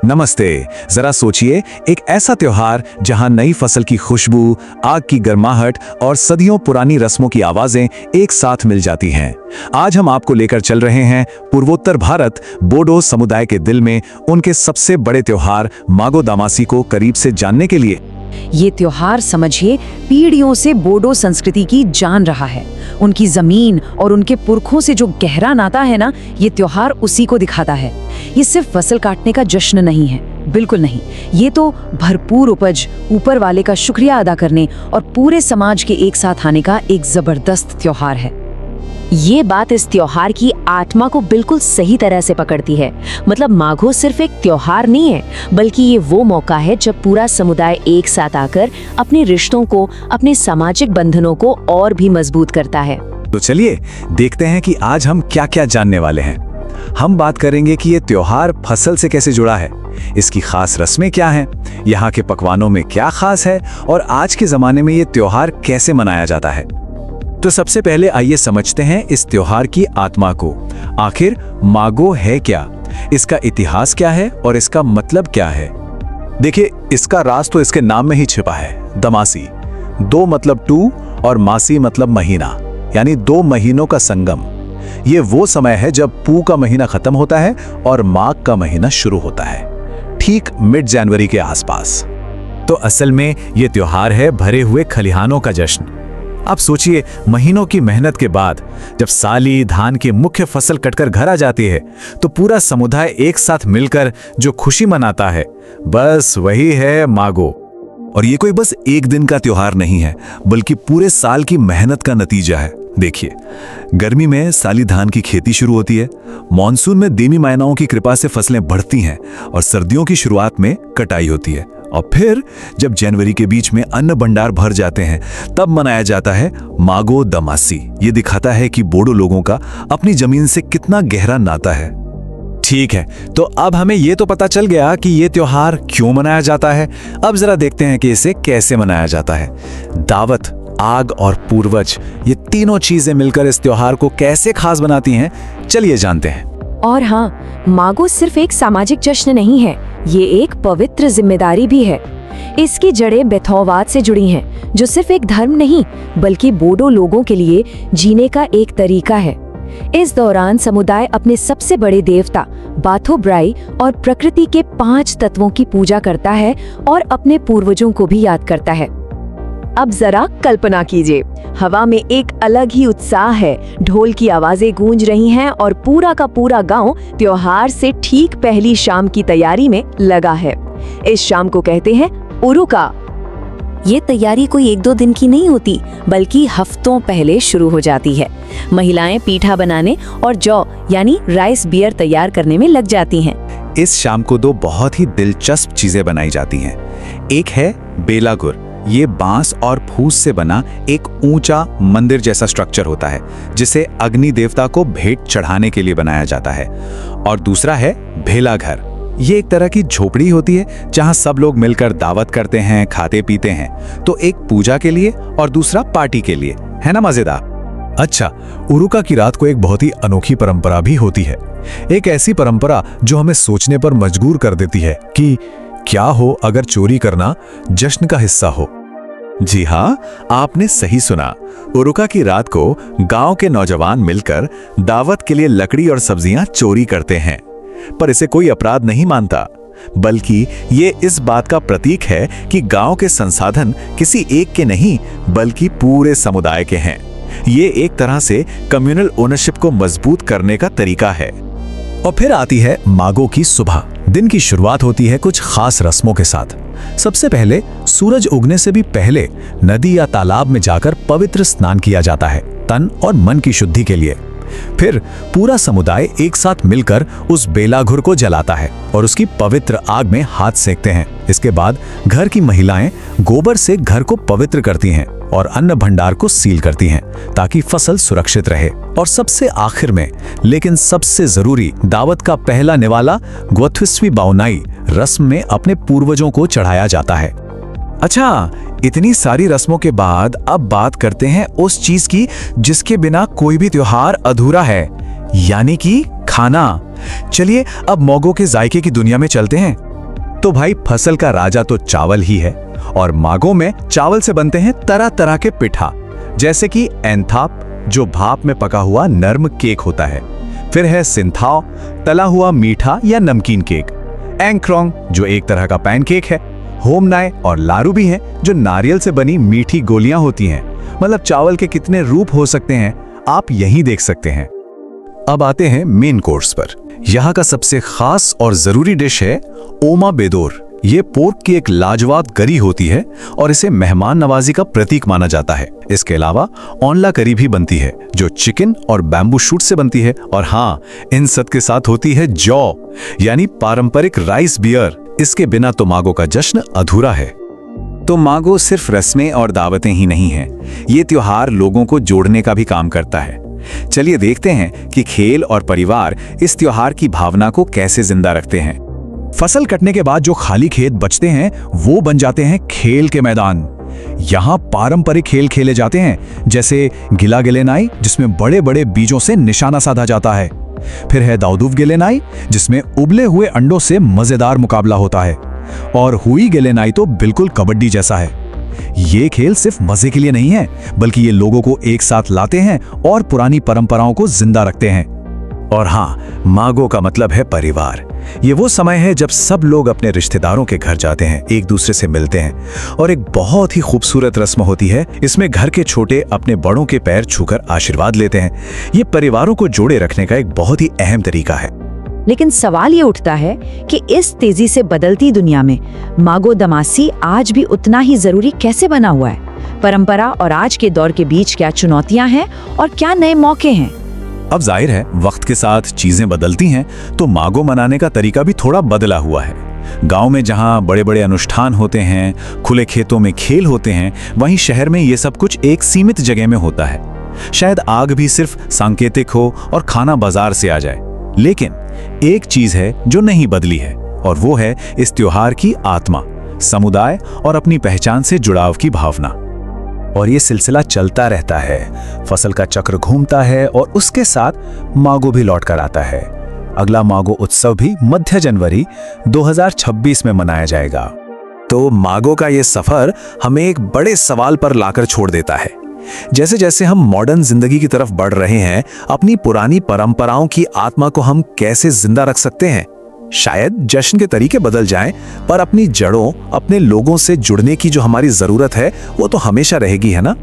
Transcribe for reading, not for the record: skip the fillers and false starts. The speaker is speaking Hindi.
नमस्ते। जरा सोचिए, एक ऐसा त्योहार जहां नई फसल की खुशबू, आग की गर्माहट और सदियों पुरानी रस्मों की आवाजें एक साथ मिल जाती हैं। आज हम आपको लेकर चल रहे हैं पूर्वोत्तर भारत, बोडो समुदाय के दिल में उनके सबसे बड़े त्योहार मागो दामासी को करीब से जानने के लिए। ये त्योहार समझिए पीढ़ियों से बोडो संस्कृति की जान रहा है। उनकी जमीन और उनके पुरखों से जो गहरा नाता है ना, ये त्योहार उसी को दिखाता है। ये सिर्फ फसल काटने का जश्न नहीं है, बिल्कुल नहीं। ये तो भरपूर उपज, ऊपर वाले का शुक्रिया अदा करने और पूरे समाज के एक साथ आने का एक जबरदस्त त्योहार है। ये बात इस त्योहार की आत्मा को बिल्कुल सही तरह से पकड़ती है। मतलब माघो सिर्फ एक त्योहार नहीं है, बल्कि ये वो मौका है जब पूरा समुदाय एक साथ आकर अपने रिश्तों को, अपने सामाजिक बंधनों को और भी मजबूत करता है। तो चलिए देखते हैं कि आज हम क्या क्या जानने वाले हैं। हम बात करेंगे कि ये त्योहार फसल से कैसे जुड़ा है, इसकी खास रस्में क्या हैं, यहाँ के पकवानों में क्या खास है और आज के जमाने में ये त्योहार कैसे मनाया जाता है। तो सबसे पहले आइए समझते हैं इस त्योहार की आत्मा को। आखिर मागो है क्या, इसका इतिहास क्या है और इसका मतलब क्या है। देखिए, इसका राज तो इसके नाम में ही छिपा है। दमासी, दो मतलब टू और मासी मतलब महीना, यानी 2 महीनों का संगम। ये वो समय है जब पू का महीना खत्म होता है और माघ का महीना शुरू होता है, ठीक मिड जनवरी के आसपास। तो असल में ये त्योहार है भरे हुए खलिहानों का जश्न। अब सोचिए, महीनों की मेहनत के बाद जब साली धान की मुख्य फसल कटकर घर आ जाती है, तो पूरा समुदाय एक साथ मिलकर जो खुशी मनाता है, बस वही है मागो। और ये कोई बस एक दिन का त्योहार नहीं है, बल्कि पूरे साल की मेहनत का नतीजा है। देखिए, गर्मी में साली धान की खेती शुरू होती है, मॉनसून में देवी मायनाओं की कृपा से फसलें बढ़ती हैं और सर्दियों की शुरुआत में कटाई होती है। और फिर जब जनवरी के बीच में अन्न भंडार भर जाते हैं, तब मनाया जाता है मागो दमासी। ये दिखाता है कि बोडो लोगों का अपनी जमीन से कितना गहरा नाता है। ठीक है, तो अब हमें ये तो पता चल गया कि ये त्योहार क्यों मनाया जाता है। अब जरा देखते हैं कि इसे कैसे मनाया जाता है। दावत, आग और पूर्वज, ये तीनों चीजें मिलकर इस त्योहार को कैसे खास बनाती हैं, चलिए जानते हैं। और हाँ, मागो सिर्फ एक सामाजिक जश्न नहीं है, ये एक पवित्र जिम्मेदारी भी है। इसकी जड़ें बेथौवाद से जुड़ी हैं, जो सिर्फ एक धर्म नहीं, बल्कि बोडो लोगों के लिए जीने का एक तरीका है। इस दौरान समुदाय अपने सबसे बड़े देवता बाथो ब्राई और प्रकृति के 5 तत्वों की पूजा करता है और अपने पूर्वजों को भी याद करता है। अब जरा कल्पना कीजिए, हवा में एक अलग ही उत्साह है, ढोल की आवाजें गूंज रही हैं और पूरा का पूरा गांव त्योहार से ठीक पहली शाम की तैयारी में लगा है। इस शाम को कहते हैं उरुका। ये तैयारी कोई 1-2 दिन की नहीं होती, बल्कि हफ्तों पहले शुरू हो जाती है। महिलाएं पीठा बनाने और जौ यानी राइस बियर तैयार करने में लग जाती हैं। इस शाम को 2 बहुत ही दिलचस्प चीजें बनाई जाती हैं। एक है बेलागुर। ये बांस और फूस से बना एक ऊंचा मंदिर जैसा स्ट्रक्चर होता है, जिसे अग्नि देवता को भेंट चढ़ाने के लिए बनाया जाता है। और दूसरा है भेला घर। ये एक तरह की झोपड़ी होती है जहां सब लोग मिलकर दावत करते हैं, खाते पीते हैं। तो एक पूजा के लिए और दूसरा पार्टी के लिए, है ना मजेदार। अच्छा, उरुका की रात को एक बहुत ही अनोखी परंपरा भी होती है। एक ऐसी परंपरा जो हमें सोचने पर मजबूर कर देती है कि क्या हो अगर चोरी करना जश्न का हिस्सा हो। जी हाँ, आपने सही सुना। उरुका की रात को गांव के नौजवान मिलकर दावत के लिए लकड़ी और सब्जियां चोरी करते हैं। पर इसे कोई अपराध नहीं मानता, बल्कि ये इस बात का प्रतीक है कि गांव के संसाधन किसी एक के नहीं, बल्कि पूरे समुदाय के हैं। ये एक तरह से कम्युनल ओनरशिप को मजबूत करने का तरीका है। और फिर आती है मागो की सुबह। दिन की शुरुआत होती है कुछ खास रस्मों के साथ। सबसे पहले सूरज उगने से भी पहले नदी या तालाब में जाकर पवित्र स्नान किया जाता है, तन और मन की शुद्धि के लिए। फिर पूरा समुदाय एक साथ मिलकर उस बेलाघुर को जलाता है और उसकी पवित्र आग में हाथ सेकते हैं। इसके बाद घर की महिलाएं गोबर से घर को पवित्र करती हैं और अन्न भंडार को सील करती हैं, ताकि फसल सुरक्षित रहे। और सबसे आखिर में, लेकिन सबसे जरूरी, दावत का पहला निवाला ग्वथुस्वी बाउनाई रस्म में अपने पूर्वजों को चढ़ाया जाता है। अच्छा, इतनी सारी रस्मों के बाद अब बात करते हैं उस चीज की जिसके बिना कोई भी त्योहार अधूरा है, यानी कि खाना। चलिए अब मोगो के जायके की दुनिया में चलते हैं। तो भाई फसल का राजा तो चावल ही है, और मागो में चावल से बनते हैं तरह तरह के पिठा, जैसे कि एंथाप जो भाप में पका हुआ नर्म केक होता है, फिर है सिंथाओ तला हुआ मीठा या नमकीन केक, एंक्रोंग जो एक तरह का पैनकेक है, होमनाई और लारू भी हैं जो नारियल से बनी मीठी गोलियां होती हैं। मतलब चावल के कितने रूप हो सकते हैं आप यही देख सकते हैं। अब आते हैं मेन कोर्स पर। यहाँ का सबसे खास और जरूरी डिश है ओमा बेदोर। ये पोर्क की एक लाजवाब करी होती है और इसे मेहमान नवाजी का प्रतीक माना जाता है। इसके अलावा ऑनला करी भी बनती है जो चिकन और बैम्बू शूट से बनती है, और हाँ, इन सब के साथ होती है जौ यानी पारंपरिक राइस बियर। इसके बिना तो मागो का जश्न अधूरा है। तो मागो सिर्फ रस्में और दावतें ही नहीं है, ये त्योहार लोगों को जोड़ने का भी काम करता है। चलिए देखते हैं कि खेल और परिवार इस त्योहार की भावना को कैसे जिंदा रखते हैं। फसल कटने के बाद जो खाली खेत बचते हैं वो बन जाते हैं खेल के मैदान। यहाँ पारंपरिक खेल खेले जाते हैं, जैसे गिला गिलेनाई जिसमें बड़े बड़े बीजों से निशाना साधा जाता है, फिर है दाउदूफ गिलेनाई जिसमें उबले हुए अंडों से मजेदार मुकाबला होता है, और हुई गिलेनाई तो बिल्कुल कबड्डी जैसा है। ये खेल सिर्फ मजे के लिए नहीं है, बल्कि ये लोगों को एक साथ लाते हैं और पुरानी परंपराओं को जिंदा रखते हैं। और हाँ, मागो का मतलब है परिवार। ये वो समय है जब सब लोग अपने रिश्तेदारों के घर जाते हैं, एक दूसरे से मिलते हैं, और एक बहुत ही खूबसूरत रस्म होती है। इसमें घर के छोटे अपने बड़ों के पैर छूकर आशीर्वाद लेते हैं। ये परिवारों को जोड़े रखने का एक बहुत ही अहम तरीका है। लेकिन सवाल ये उठता है कि इस तेजी से बदलती दुनिया में मागो दमासी आज भी उतना ही जरूरी कैसे बना हुआ है? परंपरा और आज के दौर के बीच क्या चुनौतियां हैं और क्या नए मौके हैं? अब जाहिर है वक्त के साथ चीजें बदलती हैं, तो मागो मनाने का तरीका भी थोड़ा बदला हुआ है। गांव में जहां बड़े बड़े अनुष्ठान होते हैं, खुले खेतों में खेल होते हैं, वहीं शहर में ये सब कुछ एक सीमित जगह में होता है। शायद आग भी सिर्फ सांकेतिक हो और खाना बाजार से आ जाए, लेकिन एक चीज है जो नहीं बदली है, और वो है इस त्योहार की आत्मा, समुदाय और अपनी पहचान से जुड़ाव की भावना। और ये सिलसिला चलता रहता है, फसल का चक्र घूमता है और उसके साथ मागो भी लौट कर आता है। अगला मागो उत्सव भी मध्य जनवरी 2026 में मनाया जाएगा। तो मागो का ये सफर हमें एक बड़े सवाल पर लाकर छोड़ देता है। जैसे जैसे हम मॉडर्न जिंदगी की तरफ बढ़ रहे हैं, अपनी पुरानी परंपराओं की आत्मा को हम कैसे जिंदा रख सकते हैं? शायद जश्न के तरीके बदल जाएं, पर अपनी जड़ों, अपने लोगों से जुड़ने की जो हमारी जरूरत है वो तो हमेशा रहेगी, है ना?